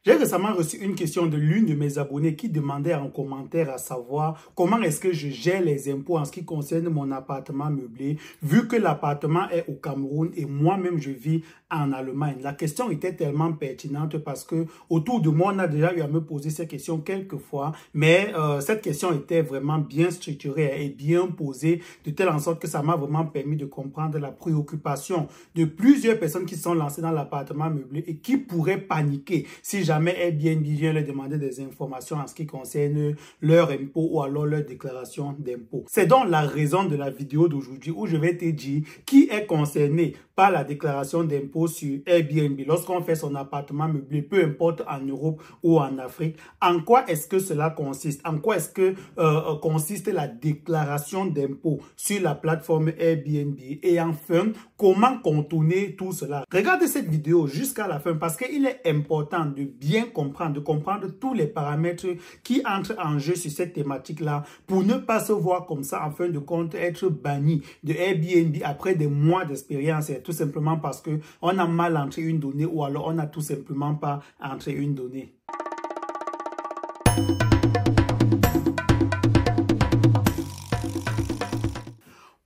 J'ai récemment reçu une question de l'une de mes abonnés qui demandait en commentaire à savoir comment est-ce que je gère les impôts en ce qui concerne mon appartement meublé, vu que l'appartement est au Cameroun et moi-même je vis en Allemagne. La question était tellement pertinente parce que autour de moi, on a déjà eu à me poser cette question quelques fois, mais cette question était vraiment bien structurée et bien posée de telle en sorte que ça m'a vraiment permis de comprendre la préoccupation de plusieurs personnes qui sont lancées dans l'appartement meublé et qui pourraient paniquer si jamais Airbnb vient leur demander des informations en ce qui concerne leur impôt ou alors leur déclaration d'impôt. C'est donc la raison de la vidéo d'aujourd'hui où je vais te dire qui est concerné par la déclaration d'impôt sur Airbnb lorsqu'on fait son appartement meublé, peu importe en Europe ou en Afrique. En quoi est-ce que cela consiste? En quoi est-ce que consiste la déclaration d'impôt sur la plateforme Airbnb? Et enfin, comment contourner tout cela? Regardez cette vidéo jusqu'à la fin parce qu'il est important de bien comprendre, tous les paramètres qui entrent en jeu sur cette thématique-là pour ne pas se voir comme ça, en fin de compte, être banni de Airbnb après des mois d'expérience, tout simplement parce qu'on a mal entré une donnée ou alors on n'a tout simplement pas entré une donnée.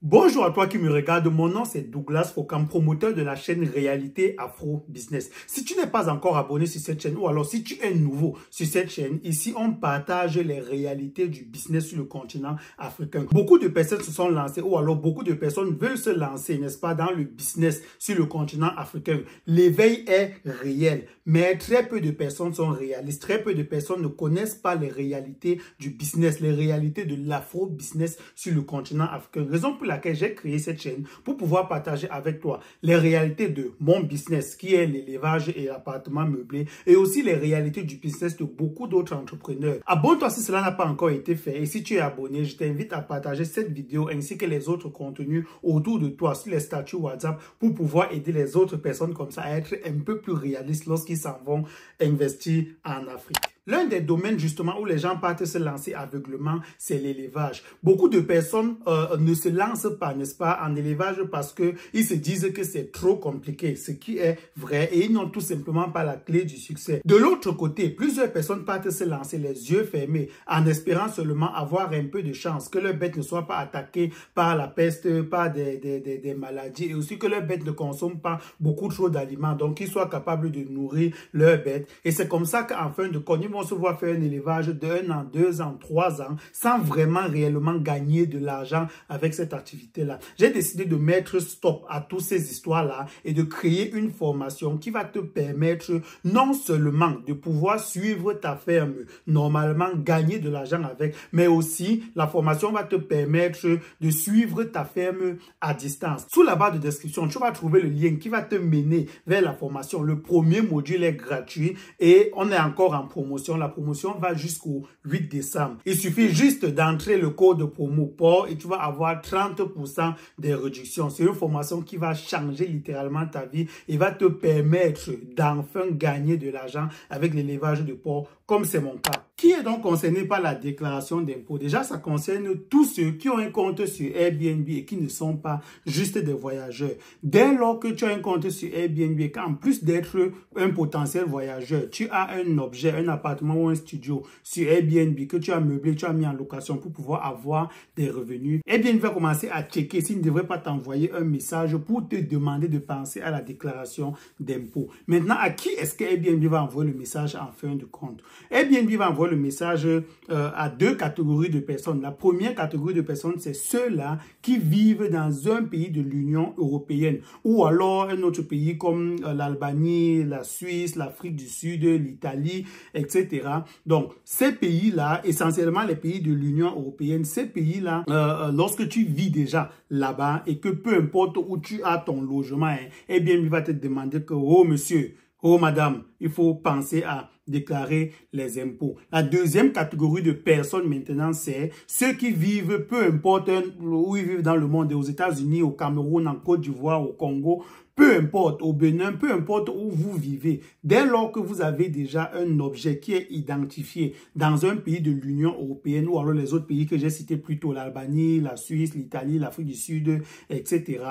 Bonjour à toi qui me regarde, mon nom c'est Douglas Fokam, promoteur de la chaîne Réalité Afro Business. Si tu n'es pas encore abonné sur cette chaîne ou alors si tu es nouveau sur cette chaîne, ici on partage les réalités du business sur le continent africain. Beaucoup de personnes se sont lancées ou alors beaucoup de personnes veulent se lancer, n'est-ce pas, dans le business sur le continent africain. L'éveil est réel, mais très peu de personnes sont réalistes. Très peu de personnes ne connaissent pas les réalités du business, les réalités de l'afro-business sur le continent africain. Raison pour laquelle j'ai créé cette chaîne pour pouvoir partager avec toi les réalités de mon business qui est l'élevage et l'appartement meublé et aussi les réalités du business de beaucoup d'autres entrepreneurs. Abonne-toi si cela n'a pas encore été fait et si tu es abonné, je t'invite à partager cette vidéo ainsi que les autres contenus autour de toi sur les statuts WhatsApp pour pouvoir aider les autres personnes comme ça à être un peu plus réalistes lorsqu'ils s'en vont investir en Afrique. L'un des domaines justement où les gens partent se lancer aveuglement, c'est l'élevage. Beaucoup de personnes ne se lancent pas, n'est-ce pas, en élevage parce qu'ils se disent que c'est trop compliqué, ce qui est vrai, et ils n'ont tout simplement pas la clé du succès. De l'autre côté, plusieurs personnes partent se lancer les yeux fermés en espérant seulement avoir un peu de chance, que leur bête ne soit pas attaquée par la peste, par des maladies, et aussi que leur bête ne consomme pas beaucoup trop d'aliments, donc qu'ils soient capables de nourrir leur bête. Et c'est comme ça qu'en fin de compte, ils vont se voir faire un élevage de 1 an, 2 ans, 3 ans, sans vraiment réellement gagner de l'argent avec cette activité-là. J'ai décidé de mettre stop à toutes ces histoires-là et de créer une formation qui va te permettre non seulement de pouvoir suivre ta ferme, normalement gagner de l'argent avec, mais aussi la formation va te permettre de suivre ta ferme à distance. Sous la barre de description, tu vas trouver le lien qui va te mener vers la formation. Le premier module est gratuit et on est encore en promotion. La promotion va jusqu'au 8 décembre. Il suffit juste d'entrer le code promo POR et tu vas avoir 30% de réduction. C'est une formation qui va changer littéralement ta vie et va te permettre d'enfin gagner de l'argent avec l'élevage de porc, comme c'est mon cas. Qui est donc concerné par la déclaration d'impôt? Déjà, ça concerne tous ceux qui ont un compte sur Airbnb et qui ne sont pas juste des voyageurs. Dès lors que tu as un compte sur Airbnb et qu'en plus d'être un potentiel voyageur, tu as un objet, un appartement ou un studio sur Airbnb que tu as meublé, tu as mis en location pour pouvoir avoir des revenus, Airbnb va commencer à checker s'il ne devrait pas t'envoyer un message pour te demander de penser à la déclaration d'impôt. Maintenant, à qui est-ce que Airbnb va envoyer le message en fin de compte? Airbnb va envoyer le message à deux catégories de personnes. La première catégorie de personnes, c'est ceux-là qui vivent dans un pays de l'Union européenne ou alors un autre pays comme l'Albanie, la Suisse, l'Afrique du Sud, l'Italie, etc. Donc, ces pays-là, essentiellement les pays de l'Union européenne, ces pays-là, lorsque tu vis déjà là-bas et que peu importe où tu as ton logement, Airbnb va te demander que, oh monsieur, oh madame, il faut penser à déclarer les impôts. La deuxième catégorie de personnes maintenant, c'est ceux qui vivent, peu importe où ils vivent dans le monde, aux États-Unis, au Cameroun, en Côte d'Ivoire, au Congo, peu importe, au Bénin, peu importe où vous vivez, dès lors que vous avez déjà un objet qui est identifié dans un pays de l'Union européenne ou alors les autres pays que j'ai cités plus tôt, l'Albanie, la Suisse, l'Italie, l'Afrique du Sud, etc.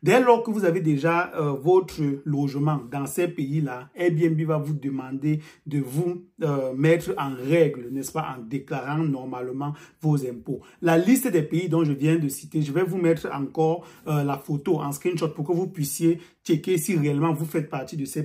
Dès lors que vous avez déjà votre logement dans ces pays-là, Airbnb va vous demander de vous mettre en règle, n'est-ce pas, en déclarant normalement vos impôts. La liste des pays dont je viens de citer, je vais vous mettre encore la photo en screenshot pour que vous puissiez checker si réellement vous faites partie de ces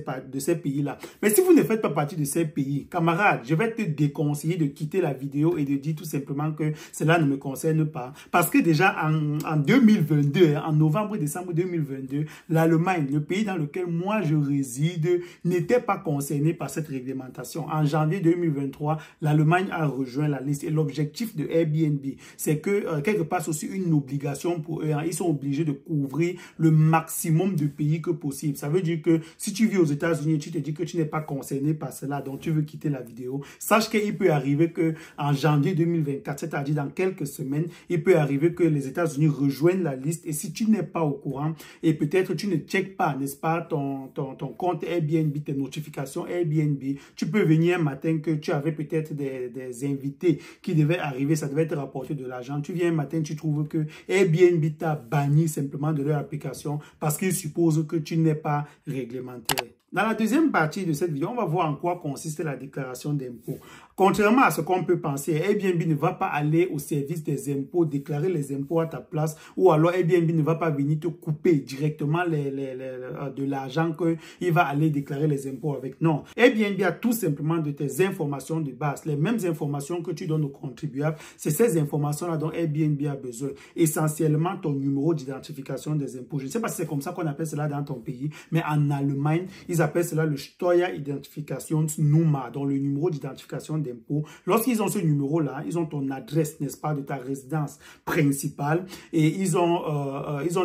pays-là. Mais si vous ne faites pas partie de ces pays, camarade, je vais te déconseiller de quitter la vidéo et de dire tout simplement que cela ne me concerne pas. Parce que déjà en 2022, en novembre et décembre 2022, l'Allemagne, le pays dans lequel moi je réside, n'était pas concerné par cette réglementation. En janvier 2023, l'Allemagne a rejoint la liste et l'objectif de Airbnb, c'est que quelque part c'est aussi une obligation pour eux. Hein. Ils sont obligés de couvrir le maximum de pays que possible. Ça veut dire que si tu vis aux États-Unis et tu te dis que tu n'es pas concerné par cela, donc tu veux quitter la vidéo, sache qu'il peut arriver que en janvier 2024, c'est-à-dire dans quelques semaines, il peut arriver que les États-Unis rejoignent la liste et si tu n'es pas au courant et peut-être tu ne checkes pas, n'est-ce pas, ton compte Airbnb, tes notifications Airbnb, tu peux venir un matin que tu avais peut-être des invités qui devaient arriver, ça devait te rapporter de l'argent. Tu viens un matin, tu trouves que Airbnb t'a banni simplement de leur application parce qu'ils supposent que tu n'es pas réglementé. Dans la deuxième partie de cette vidéo, on va voir en quoi consiste la déclaration d'impôts. Contrairement à ce qu'on peut penser, Airbnb ne va pas aller au service des impôts, déclarer les impôts à ta place, ou alors Airbnb ne va pas venir te couper directement de l'argent qu'il va aller déclarer les impôts avec. Non, Airbnb a tout simplement de tes informations de base, les mêmes informations que tu donnes aux contribuables. C'est ces informations-là dont Airbnb a besoin. Essentiellement, ton numéro d'identification des impôts. Je ne sais pas si c'est comme ça qu'on appelle cela dans ton pays, mais en Allemagne, ils appellent cela le Steueridentifikationsnummer, donc le numéro d'identification d'impôt. Lorsqu'ils ont ce numéro-là, ils ont ton adresse, n'est-ce pas, de ta résidence principale et ils ont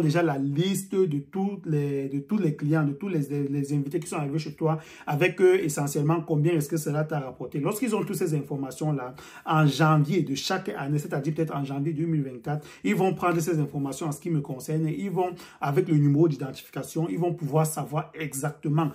déjà la liste de tous les clients, de tous les invités qui sont arrivés chez toi avec essentiellement combien est-ce que cela t'a rapporté. Lorsqu'ils ont toutes ces informations-là, en janvier de chaque année, c'est-à-dire peut-être en janvier 2024, ils vont prendre ces informations en ce qui me concerne et ils vont, avec le numéro d'identification, ils vont pouvoir savoir exactement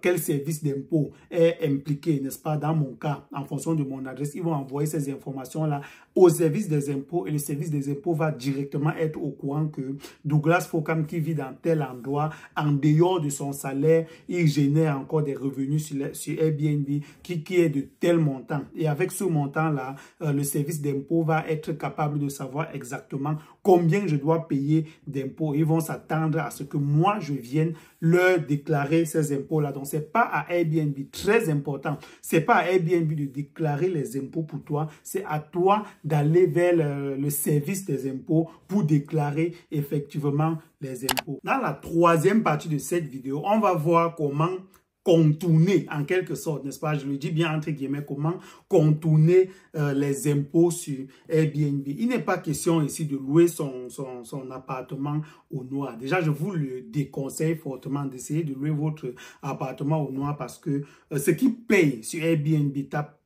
quel service d'impôt est impliqué, n'est-ce pas, dans mon cas, en fonction de mon adresse. Ils vont envoyer ces informations-là au service des impôts et le service des impôts va directement être au courant que Douglas Fokam qui vit dans tel endroit, en dehors de son salaire, il génère encore des revenus sur Airbnb qui est de tel montant. Et avec ce montant-là, le service d'impôt va être capable de savoir exactement combien je dois payer d'impôts. Ils vont s'attendre à ce que moi, je vienne leur déclarer ces impôts-là. Donc, c'est pas à Airbnb, très important, c'est pas à Airbnb de déclarer les impôts pour toi, c'est à toi d'aller vers le service des impôts pour déclarer effectivement les impôts. Dans la troisième partie de cette vidéo, on va voir comment contourner en quelque sorte, n'est-ce pas? Je le dis bien entre guillemets, comment contourner les impôts sur Airbnb. Il n'est pas question ici de louer son appartement au noir. Déjà, je vous le déconseille fortement d'essayer de louer votre appartement au noir parce que ce qui paye sur Airbnb,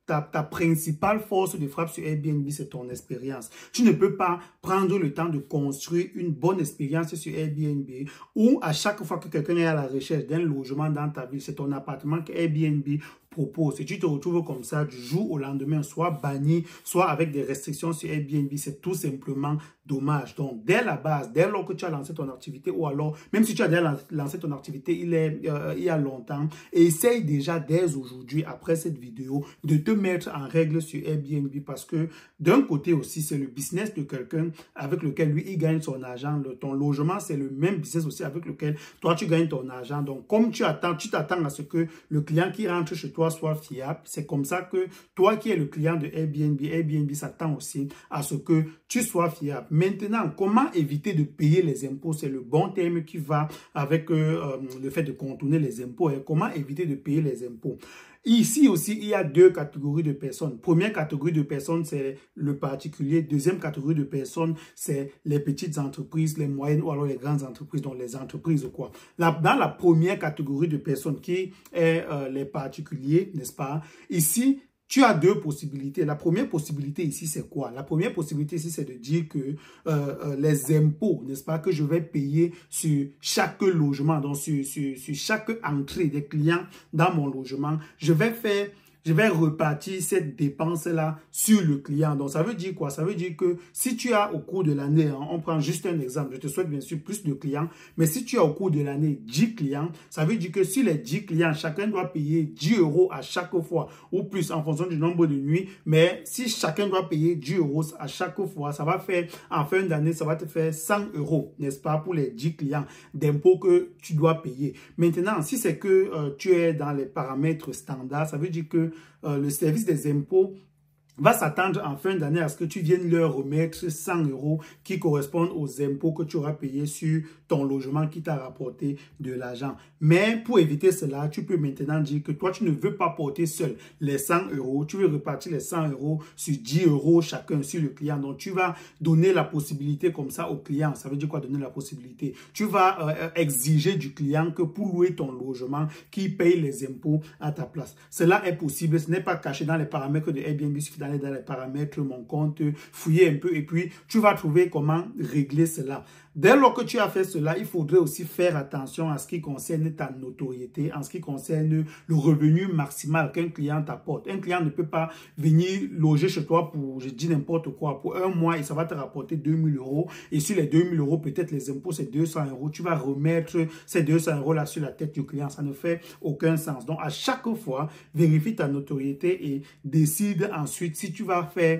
ta principale force de frappe sur Airbnb, c'est ton expérience. Tu ne peux pas prendre le temps de construire une bonne expérience sur Airbnb où à chaque fois que quelqu'un est à la recherche d'un logement dans ta ville, c'est ton appartement que Airbnb propose. Et tu te retrouves comme ça du jour au lendemain, soit banni, soit avec des restrictions sur Airbnb. C'est tout simplement dommage. Donc, dès la base, dès lors que tu as lancé ton activité, ou alors, même si tu as déjà lancé ton activité il y a longtemps, essaye déjà dès aujourd'hui, après cette vidéo, de te mettre en règle sur Airbnb parce que d'un côté aussi, c'est le business de quelqu'un avec lequel lui, il gagne son argent. Ton logement, c'est le même business aussi avec lequel toi, tu gagnes ton argent. Donc, comme tu t'attends à ce que le client qui rentre chez toi soit fiable, c'est comme ça que toi qui es le client de Airbnb, Airbnb s'attend aussi à ce que tu sois fiable. Maintenant, comment éviter de payer les impôts? C'est le bon terme qui va avec le fait de contourner les impôts. Et comment éviter de payer les impôts? Ici aussi, il y a deux catégories de personnes. Première catégorie de personnes, c'est le particulier. Deuxième catégorie de personnes, c'est les petites entreprises, les moyennes ou alors les grandes entreprises, donc les entreprises quoi. Dans la première catégorie de personnes qui est les particuliers, n'est-ce pas? Ici, tu as deux possibilités. La première possibilité ici, c'est quoi? La première possibilité ici, c'est de dire que les impôts, n'est-ce pas, que je vais payer sur chaque logement, donc sur chaque entrée des clients dans mon logement, je vais repartir cette dépense-là sur le client. Donc, ça veut dire quoi? Ça veut dire que si tu as au cours de l'année, hein, on prend juste un exemple, je te souhaite bien sûr plus de clients, mais si tu as au cours de l'année 10 clients, ça veut dire que sur les 10 clients, chacun doit payer 10 € à chaque fois, ou plus en fonction du nombre de nuits. Mais si chacun doit payer 10 € à chaque fois, ça va faire, en fin d'année, ça va te faire 100 €, n'est-ce pas, pour les 10 clients d'impôts que tu dois payer. Maintenant, si c'est que tu es dans les paramètres standards, ça veut dire que le service des impôts va s'attendre en fin d'année à ce que tu viennes leur remettre 100 € qui correspondent aux impôts que tu auras payés sur ton logement qui t'a rapporté de l'argent. Mais pour éviter cela, tu peux maintenant dire que toi, tu ne veux pas porter seul les 100 €, tu veux repartir les 100 € sur 10 € chacun sur le client. Donc, tu vas donner la possibilité comme ça au client. Ça veut dire quoi, donner la possibilité? Tu vas exiger du client que pour louer ton logement, qu'il paye les impôts à ta place. Cela est possible, ce n'est pas caché dans les paramètres de Airbnb, aller dans les paramètres, mon compte, fouiller un peu et puis tu vas trouver comment régler cela. Dès lors que tu as fait cela, il faudrait aussi faire attention à ce qui concerne ta notoriété, en ce qui concerne le revenu maximal qu'un client t'apporte. Un client ne peut pas venir loger chez toi pour, je dis n'importe quoi, pour un mois et ça va te rapporter 2000 € et sur les 2000 €, peut-être les impôts c'est 200 €. Tu vas remettre ces 200 € là sur la tête du client. Ça ne fait aucun sens. Donc à chaque fois, vérifie ta notoriété et décide ensuite si tu vas faire,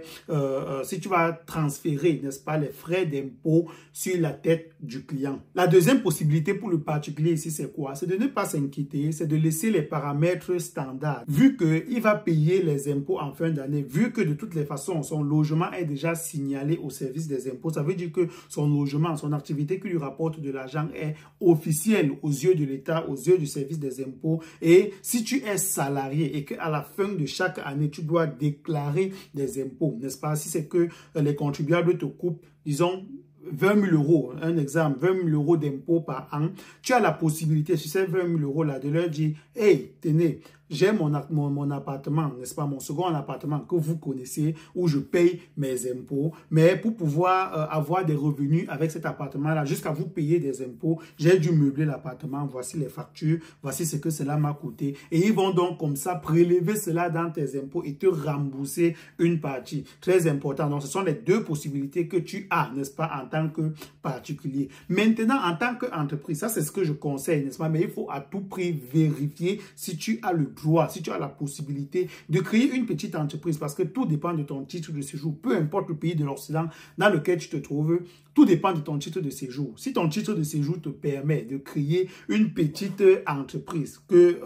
si tu vas transférer, n'est-ce pas, les frais d'impôt sur la tête du client. La deuxième possibilité pour le particulier ici, c'est quoi? C'est de ne pas s'inquiéter, c'est de laisser les paramètres standards. Vu qu'il va payer les impôts en fin d'année, vu que de toutes les façons, son logement est déjà signalé au service des impôts, ça veut dire que son logement, son activité qui lui rapporte de l'argent est officielle aux yeux de l'État, aux yeux du service des impôts. Et si tu es salarié et qu'à la fin de chaque année, tu dois déclarer des impôts, n'est-ce pas? Si c'est que les contribuables te coupent, disons, 20 000 €, un exemple, 20 000 € d'impôts par an, tu as la possibilité sur ces 20 000 € là de leur dire, hey, tenez, j'ai mon appartement, n'est-ce pas, mon second appartement que vous connaissez, où je paye mes impôts, mais pour pouvoir avoir des revenus avec cet appartement-là, jusqu'à vous payer des impôts, j'ai dû meubler l'appartement, voici les factures, voici ce que cela m'a coûté. Et ils vont donc comme ça prélever cela dans tes impôts et te rembourser une partie. Très important. Donc, ce sont les deux possibilités que tu as, n'est-ce pas, en tant que particulier. Maintenant, en tant qu'entreprise, ça c'est ce que je conseille, n'est-ce pas, mais il faut à tout prix vérifier si tu as le droit, si tu as la possibilité de créer une petite entreprise, parce que tout dépend de ton titre de séjour, peu importe le pays de l'Occident dans lequel tu te trouves, tout dépend de ton titre de séjour. Si ton titre de séjour te permet de créer une petite entreprise que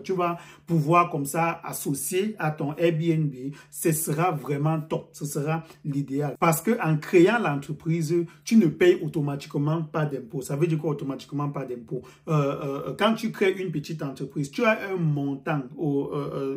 tu vas pouvoir comme ça associer à ton Airbnb, ce sera vraiment top, ce sera l'idéal. Parce qu'en créant l'entreprise, tu ne payes automatiquement pas d'impôt. Ça veut dire quoi, automatiquement pas d'impôt? Quand tu crées une petite entreprise, tu as un montant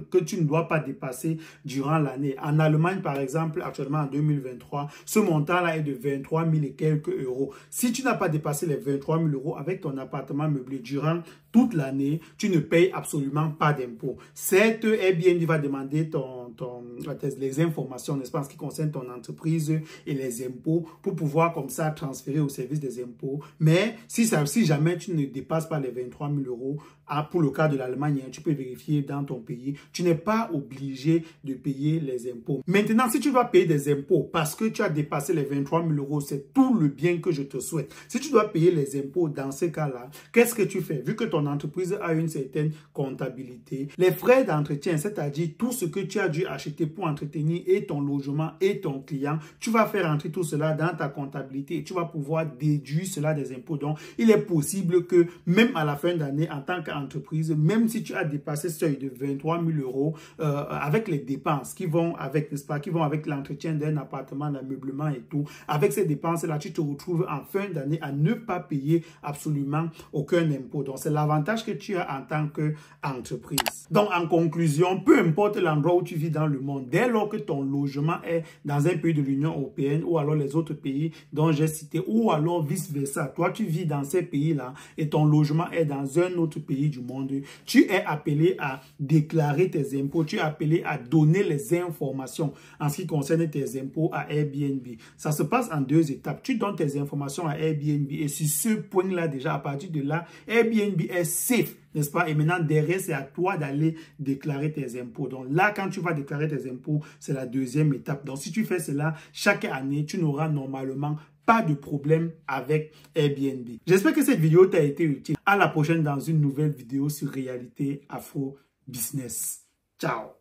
que tu ne dois pas dépasser durant l'année. En Allemagne, par exemple, actuellement en 2023, ce montant-là est de 23 000 et quelques euros. Si tu n'as pas dépassé les 23 000 € avec ton appartement meublé durant toute l'année, tu ne payes absolument pas d'impôt. Cette Airbnb va demander les informations, n'est-ce pas, en ce qui concerne ton entreprise et les impôts pour pouvoir comme ça transférer au service des impôts. Mais si jamais tu ne dépasses pas les 23 000 €, pour le cas de l'Allemagne, tu peux vérifier dans ton pays, tu n'es pas obligé de payer les impôts. Maintenant, si tu dois payer des impôts parce que tu as dépassé les 23 000 €, c'est tout le bien que je te souhaite. Si tu dois payer les impôts dans ce cas-là, qu'est-ce que tu fais? Vu que ton entreprise a une certaine comptabilité, les frais d'entretien, c'est-à-dire tout ce que tu as dû acheter pour entretenir et ton logement et ton client, tu vas faire entrer tout cela dans ta comptabilité et tu vas pouvoir déduire cela des impôts. Donc, il est possible que même à la fin d'année, en tant qu'entreprise, même si tu as dépassé ce seuil de 23 000 €, avec les dépenses qui vont avec, n'est-ce pas, qui vont avec l'entretien d'un appartement, l'ameublement et tout, avec ces dépenses-là, tu te retrouves en fin d'année à ne pas payer absolument aucun impôt. Donc, c'est l'avantage que tu as en tant qu'entreprise. Donc, en conclusion, peu importe l'endroit où tu vis dans le monde, dès lors que ton logement est dans un pays de l'Union européenne ou alors les autres pays dont j'ai cité, ou alors vice-versa, toi, tu vis dans ces pays-là et ton logement est dans un autre pays du monde, tu es appelé à déclarer tes impôts, tu es appelé à donner les informations en ce qui concerne tes impôts à Airbnb. Ça se passe en 2 étapes. Tu donnes tes informations à Airbnb et sur ce point-là, déjà, à partir de là, Airbnb est safe, n'est-ce pas? Et maintenant, derrière, c'est à toi d'aller déclarer tes impôts. Donc là, quand tu vas déclarer tes impôts, c'est la 2e étape. Donc si tu fais cela chaque année, tu n'auras normalement pas de problème avec Airbnb. J'espère que cette vidéo t'a été utile. À la prochaine dans une nouvelle vidéo sur Réalité Afro Business. Ciao!